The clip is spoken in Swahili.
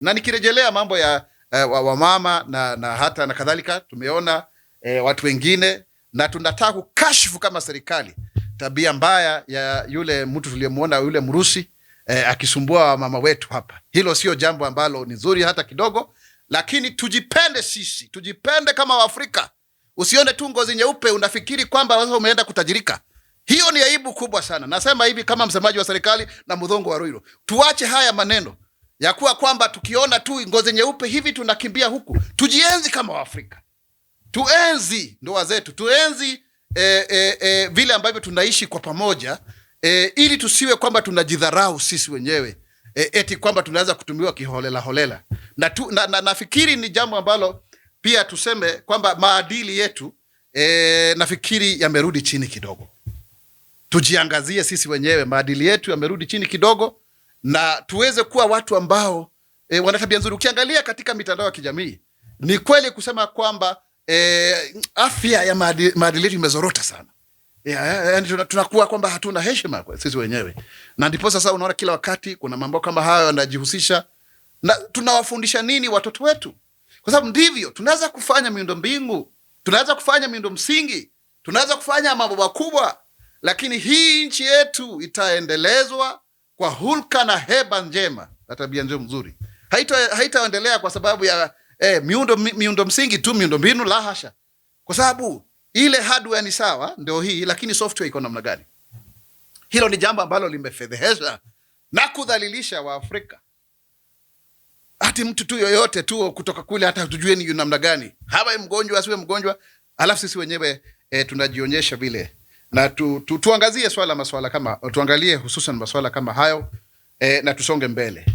Na nikirejelea mambo ya wamama na hata na kadhalika, tumeona watu wengine, na tunataka kukashifu kama serikali tabia mbaya ya yule mtu tuliyemuona, yule Mrusi akisumbua mama wetu hapa. Hilo sio jambo ambalo ni nzuri hata kidogo, lakini tujipende sisi, tujipende kama Waafrika. Usione tu ngozi nyeupe unafikiri kwamba sasa umeenda kutajirika. Hiyo ni aibu kubwa sana. Nasema hivi kama msemaji wa serikali na Muthongo wa Ruiru. Tuache haya maneno ya kuwa kwamba tukiona tu ngozi nyeupe hivi tunakimbia huku. Tujienzi kama Waafrika. Tuenzi ndoa zetu, tuenzi vile ambavyo tunaishi kwa pamoja, ili tusiwe kwamba tunajidharau sisi wenyewe, eti kwamba tunaweza kutumiwa kiholela holela. Nafikiri ni jambo ambalo pia tuseme kwamba maadili yetu nafikiri yamerudi chini kidogo. Tujiangazie sisi wenyewe, maadili yetu yamerudi chini kidogo, na tuweze kuwa watu ambao wana tabia nzuri. Ukiangalia katika mitandao ya kijamii, ni kweli kusema kwamba afya ya maadili yetu imezorota sana. Yaani tunakuwa kwamba hatuna heshima kwa sisi wenyewe. Na ndipo sasa unaona kila wakati kuna mambo kama hayo yanajihusisha, na tunawafundisha nini watoto wetu? Kwa sababu ndivyo tunaweza kufanya miundo mbingu, tunaweza kufanya miundo msingi, tunaweza kufanya mambo makubwa, lakini hii nchi yetu itaendelezwa kwa hulka na heba njema na tabia njema nzuri. Haitaendelea kwa sababu ya miundo msingi tu, miundo mbinu, la hasha. Kwa sababu ile hardware ni sawa, ndio hii, lakini software iko namna gani? Hilo ni jambo ambalo limefedhehesha na kudhalilisha Waafrika. Hati mtu tu yoyote tu kutoka kule, hata tujue ni namna gani, hawa mgonjwa asiwe mgonjwa, alafu sisi wenyewe tunajionyesha vile. Na tuangazie maswala kama, tuangalie hususan maswala kama hayo, na tusonge mbele.